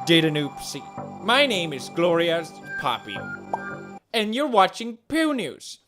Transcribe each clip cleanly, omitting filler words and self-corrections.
did an oopsie. My name is Gloria's Poppy, and you're watching PEW News.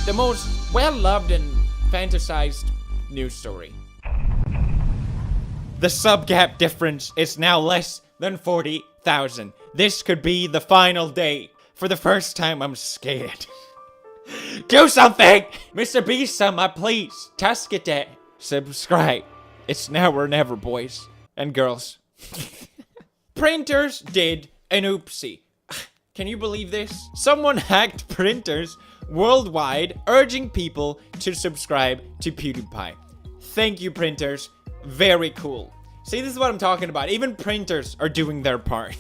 The most well-loved and fantasized news story. The sub-gap difference is now less than 40,000. This could be the final day. For the first time, I'm scared. Do something! Mr. Beast-sama, please. Taskete. Subscribe. It's now or never, boys and girls. Printers did an oopsie. Can you believe this? Someone hacked printers worldwide, urging people to subscribe to PewDiePie. Thank you, printers. Very cool. See, this is what I'm talking about. Even printers are doing their part.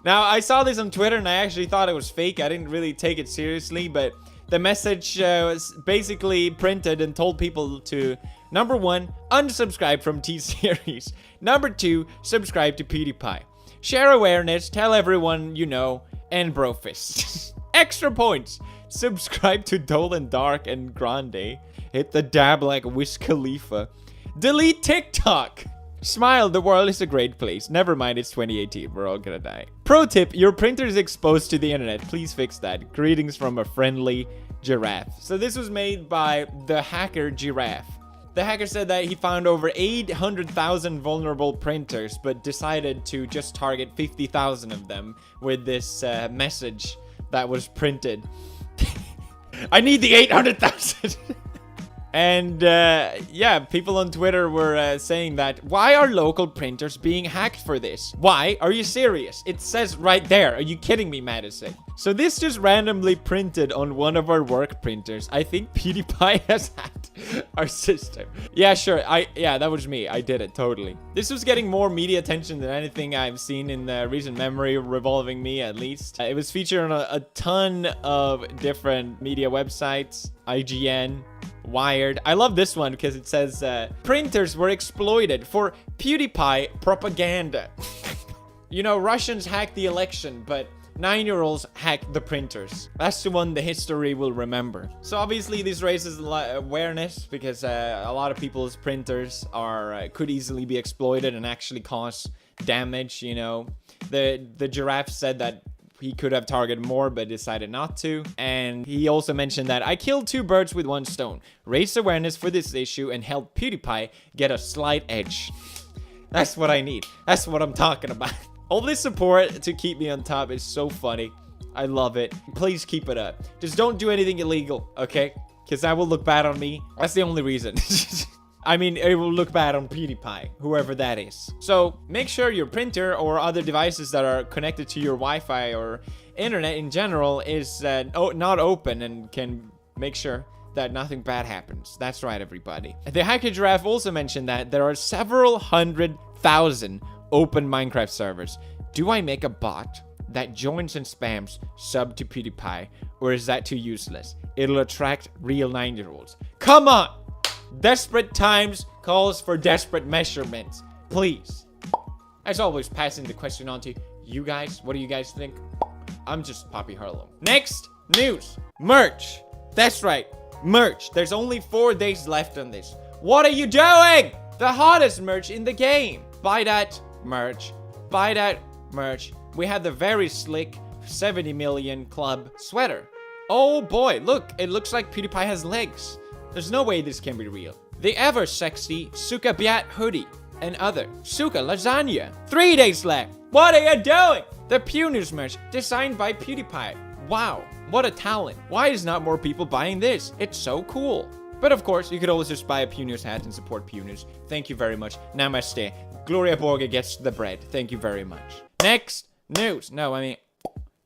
Now, I saw this on Twitter and I actually thought it was fake. I didn't really take it seriously, but the message was basically printed and told people to, number 1, unsubscribe from T-Series. Number 2, subscribe to PewDiePie. Share awareness, tell everyone you know, and brofist. Extra points. Subscribe to Dolan Dark and Grande. Hit the dab like Wiz Khalifa. Delete TikTok. Smile, the world is a great place. Never mind, it's 2018. We're all gonna die. Pro tip, your printer is exposed to the internet. Please fix that. Greetings from a friendly giraffe. So this was made by the hacker Giraffe. The hacker said that he found over 800,000 vulnerable printers, but decided to just target 50,000 of them with this message that was printed. I need the 800,000. And yeah, people on Twitter were saying that, why are local printers being hacked for this? Why? Are you serious? It says right there. Are you kidding me, Madison? So this just randomly printed on one of our work printers. I think PewDiePie has hacked our system. Yeah, sure. Yeah, that was me. I did it, totally. This was getting more media attention than anything I've seen in the recent memory, revolving me at least. It was featured on a ton of different media websites, IGN, Wired. I love this one because it says printers were exploited for PewDiePie propaganda. You know, Russians hacked the election, but 9-year-olds hacked the printers. That's the one the history will remember. So obviously this raises awareness because a lot of people's printers could easily be exploited and actually cause damage. You know, the giraffe said that he could have targeted more, but decided not to. And he also mentioned that I killed 2 birds with 1 stone. Raised awareness for this issue and helped PewDiePie get a slight edge. That's what I need. That's what I'm talking about. All this support to keep me on top is so funny. I love it. Please keep it up. Just don't do anything illegal, okay? Because that will look bad on me. That's the only reason. I mean, it will look bad on PewDiePie, whoever that is. So make sure your printer or other devices that are connected to your Wi-Fi or internet in general is not open and can make sure that nothing bad happens. That's right, everybody. The hacker Giraffe also mentioned that there are several 100,000 open Minecraft servers. Do I make a bot that joins and spams sub to PewDiePie, or is that too useless? It'll attract real 9-year-olds. Come on! Desperate times calls for desperate measurements. Please. As always, passing the question on to you guys. What do you guys think? I'm just Poppy Harlow. Next news. Merch. That's right. Merch. There's only 4 days left on this. What are you doing? The hottest merch in the game. Buy that merch. Buy that merch. We have the very slick 70 million club sweater. Oh boy, look. It looks like PewDiePie has legs. There's no way this can be real. The ever sexy Suka Biat hoodie and other Suka lasagna. 3 days left. What are you doing? The PEW News merch designed by PewDiePie. Wow, what a talent. Why is not more people buying this? It's so cool. But of course, you could always just buy a PEW News hat and support PEW News. Thank you very much. Namaste. Gloria Borga gets the bread. Thank you very much. Next news. No, I mean,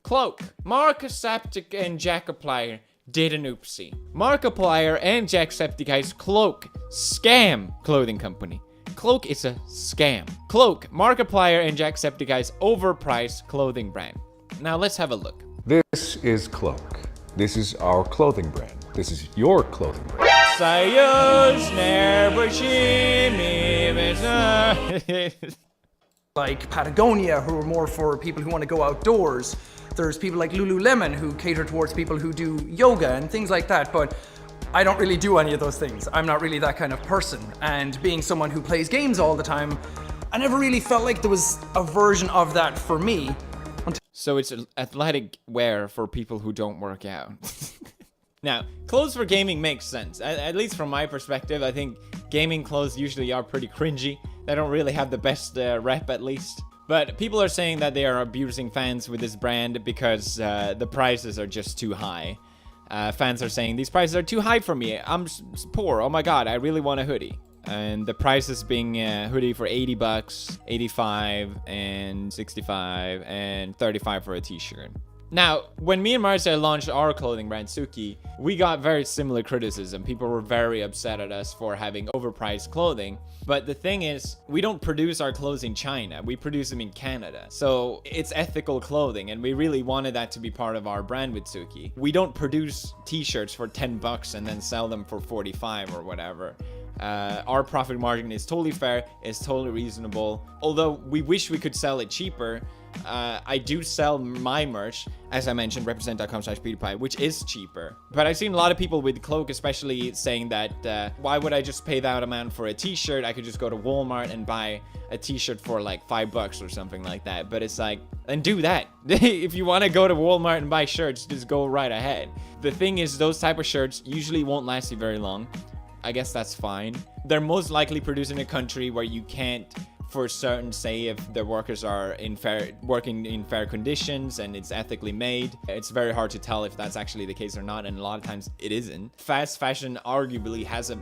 Cloak. Markiplier and Jackaplier did an oopsie. Markiplier and Jacksepticeye's Cloak scam clothing company. Cloak is a scam. Cloak, Markiplier and Jacksepticeye's overpriced clothing brand. Now let's have a look. This is Cloak. This is our clothing brand. This is your clothing brand. Like Patagonia, who are more for people who want to go outdoors. There's people like Lululemon who cater towards people who do yoga and things like that. But I don't really do any of those things. I'm not really that kind of person. And being someone who plays games all the time, I never really felt like there was a version of that for me. So it's athletic wear for people who don't work out. Now, clothes for gaming makes sense. At least from my perspective, I think gaming clothes usually are pretty cringy. They don't really have the best rep, at least. But people are saying that they are abusing fans with this brand because the prices are just too high. Fans are saying, these prices are too high for me. I'm poor. Oh my god, I really want a hoodie. And the prices being a hoodie for 80 bucks, 85, and 65, and 35 for a t-shirt. Now, when me and Marcia launched our clothing brand, Suki, we got very similar criticism. People were very upset at us for having overpriced clothing. But the thing is, we don't produce our clothes in China. We produce them in Canada. So it's ethical clothing, and we really wanted that to be part of our brand with Suki. We don't produce t-shirts for 10 bucks and then sell them for 45 or whatever. Our profit margin is totally fair, it's totally reasonable. Although we wish we could sell it cheaper, I do sell my merch, as I mentioned, represent.com/Pewdiepie, which is cheaper. But I've seen a lot of people with Cloak especially saying that, why would I just pay that amount for a t-shirt? I could just go to Walmart and buy a t-shirt for like $5 or something like that. But it's like, and do that. If you want to go to Walmart and buy shirts, just go right ahead. The thing is, those type of shirts usually won't last you very long. I guess that's fine. They're most likely produced in a country where you can't for certain say if the workers are working in fair conditions and it's ethically made. It's very hard to tell if that's actually the case or not, and a lot of times it isn't. Fast fashion arguably has a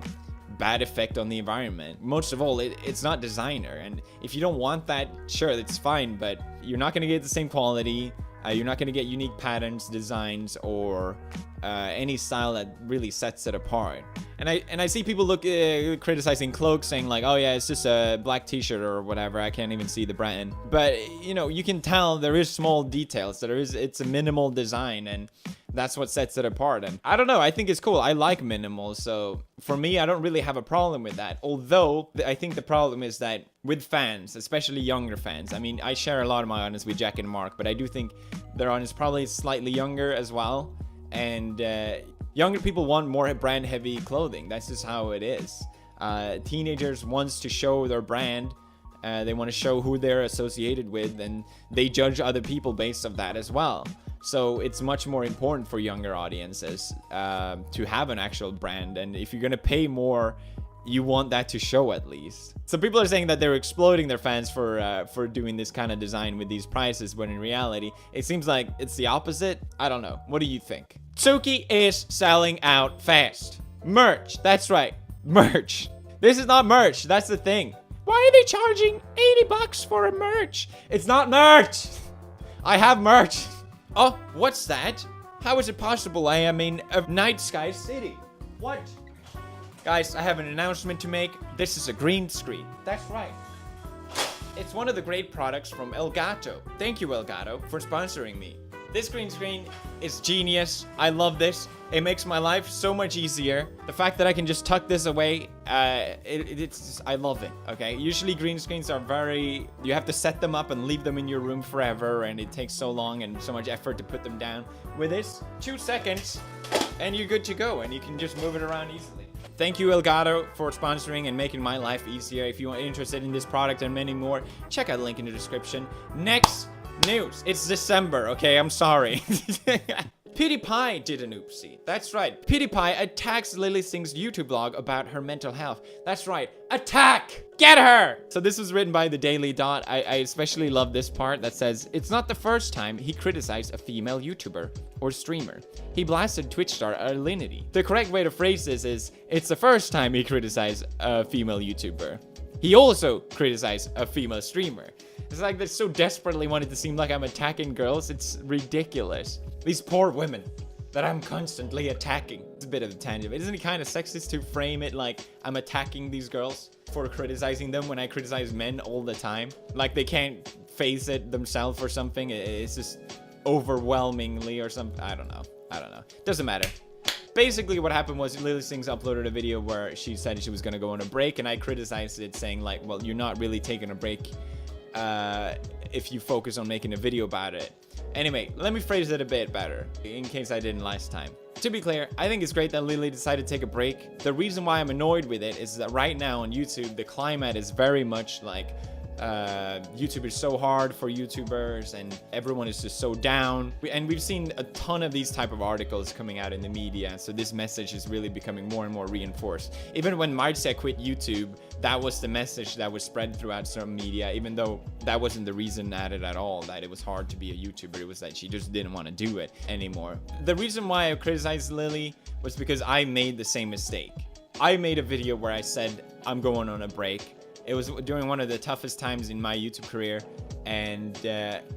bad effect on the environment. Most of all, it's not designer, and if you don't want that, sure, it's fine, but you're not going to get the same quality. You're not going to get unique patterns, designs, or any style that really sets it apart. And I see people criticizing Cloak, saying like, oh yeah, it's just a black t-shirt or whatever, I can't even see the brand. But you know, you can tell there is small details, it's a minimal design, and that's what sets it apart. And I don't know, I think it's cool. I like minimal, so for me, I don't really have a problem with that. Although I think the problem is that with fans, especially younger fans, I mean, I share a lot of my audience with Jack and Mark, but I do think their audience probably slightly younger as well. And younger people want more brand heavy clothing. That's just how it is. Teenagers wants to show their brand. They want to show who they're associated with, and they judge other people based on that as well. So it's much more important for younger audiences to have an actual brand. And if you're gonna pay more, you want that to show at least. So people are saying that they're exploiting their fans for doing this kind of design with these prices, when in reality, it seems like it's the opposite. I don't know. What do you think? Suki is selling out fast. Merch. That's right. Merch. This is not merch. That's the thing. Why are they charging 80 bucks for a merch? It's not merch. I have merch. Oh, what's that? How is it possible? I am in a night sky city. What? Guys, I have an announcement to make. This is a green screen. That's right. It's one of the great products from Elgato. Thank you, Elgato, for sponsoring me. This green screen is genius. I love this. It makes my life so much easier. The fact that I can just tuck this away, I love it, okay? Usually green screens are you have to set them up and leave them in your room forever, and it takes so long and so much effort to put them down. With this, 2 seconds, and you're good to go, and you can just move it around easily. Thank you, Elgato, for sponsoring and making my life easier. If you are interested in this product and many more, check out the link in the description. Next news. It's December, okay? I'm sorry. PewDiePie did an oopsie. That's right. PewDiePie attacks Lilly Singh's YouTube blog about her mental health. That's right. Attack! Get her! So this was written by the Daily Dot. I especially love this part that says, it's not the first time he criticized a female YouTuber or streamer. He blasted Twitch star Alinity. The correct way to phrase this is, it's the first time he criticized a female YouTuber. He also criticized a female streamer. It's like they so desperately wanted to seem like I'm attacking girls. It's ridiculous. These poor women that I'm constantly attacking. It's a bit of a tangent. Isn't it kind of sexist to frame it like I'm attacking these girls for criticizing them when I criticize men all the time? Like they can't face it themselves or something. It's just overwhelmingly or something. I don't know. Doesn't matter. Basically what happened was Lilly Singh uploaded a video where she said she was going to go on a break, and I criticized it saying like, well, you're not really taking a break if you focus on making a video about it. Anyway, let me phrase it a bit better in case I didn't last time. To be clear, I think it's great that Lilly decided to take a break. The reason why I'm annoyed with it is that right now on YouTube, the climate is very much like YouTube is so hard for YouTubers and everyone is just so down. And we've seen a ton of these type of articles coming out in the media, so this message is really becoming more and more reinforced. Even when Marcia quit YouTube, that was the message that was spread throughout some media, even though that wasn't the reason added at all, that it was hard to be a YouTuber. It was that she just didn't want to do it anymore. The reason why I criticized Lilly was because I made the same mistake. I made a video where I said I'm going on a break. It was during one of the toughest times in my YouTube career, and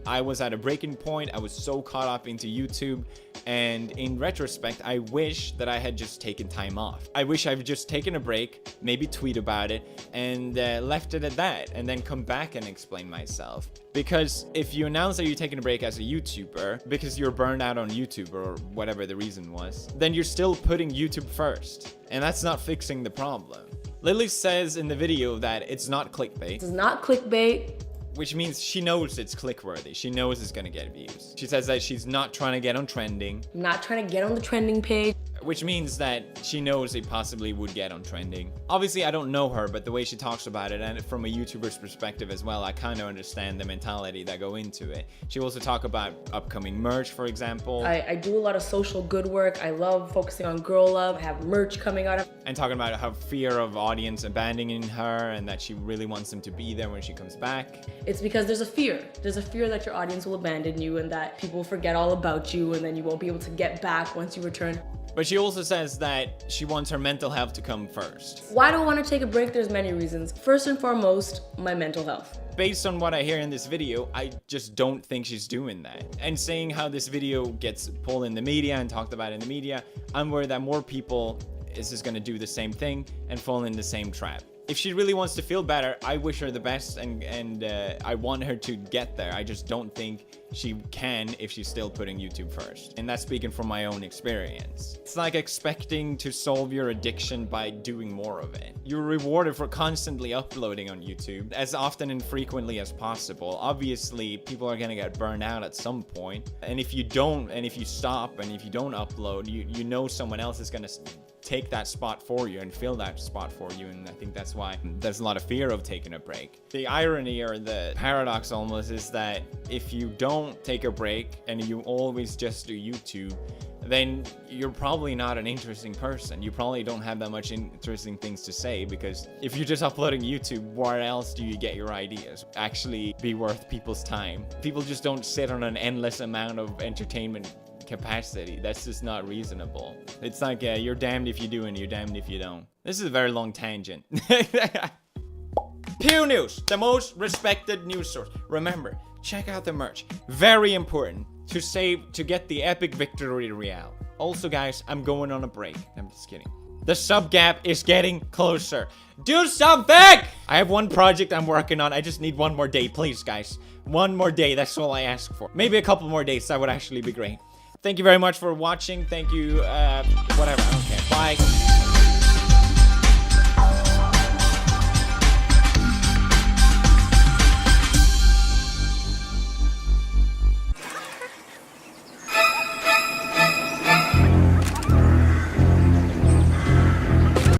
I was at a breaking point. I was so caught up into YouTube, and in retrospect, I wish that I had just taken time off. I wish I've just taken a break, maybe tweet about it, and left it at that, and then come back and explain myself. Because if you announce that you're taking a break as a YouTuber because you're burned out on YouTube or whatever the reason was, then you're still putting YouTube first, and that's not fixing the problem. Lilly says in the video that it's not clickbait. It's not clickbait. Which means she knows it's click-worthy. She knows it's gonna get views. She says that she's not trying to get on trending. I'm not trying to get on the trending page. Which means that she knows it possibly would get on trending. Obviously, I don't know her, but the way she talks about it, and from a YouTuber's perspective as well, I kind of understand the mentality that go into it. She also talk about upcoming merch, for example. I do a lot of social good work. I love focusing on girl love. I have merch coming out. And talking about her fear of audience abandoning her and that she really wants them to be there when she comes back. It's because there's a fear. There's a fear that your audience will abandon you and that people will forget all about you and then you won't be able to get back once you return. But she also says that she wants her mental health to come first. Why do I want to take a break? There's many reasons. First and foremost, my mental health. Based on what I hear in this video, I just don't think she's doing that. And saying how this video gets pulled in the media and talked about in the media, I'm worried that more people is just gonna do the same thing and fall in the same trap. If she really wants to feel better, I wish her the best and I want her to get there. I just don't think she can if she's still putting YouTube first. And that's speaking from my own experience. It's like expecting to solve your addiction by doing more of it. You're rewarded for constantly uploading on YouTube as often and frequently as possible. Obviously, people are gonna get burned out at some point. And if you don't, and if you stop, and if you don't upload, you know someone else is gonna take that spot for you and fill that spot for you, and I think that's why there's a lot of fear of taking a break. The irony or the paradox almost is that if you don't take a break and you always just do YouTube, then you're probably not an interesting person. You probably don't have that much interesting things to say, because if you're just uploading YouTube, where else do you get your ideas actually be worth people's time? People just don't sit on an endless amount of entertainment capacity. That's just not reasonable. It's like you're damned if you do and you're damned if you don't. This is a very long tangent. Pew News, the most respected news source. Remember, check out the merch. Very important to get the epic victory real. Also, guys, I'm going on a break. I'm just kidding. The sub gap is getting closer. Do something! I have one project I'm working on. I just need one more day, please, guys. One more day, that's all I ask for. Maybe a couple more days, that would actually be great. Thank you very much for watching. Thank you, whatever, I don't care. Bye.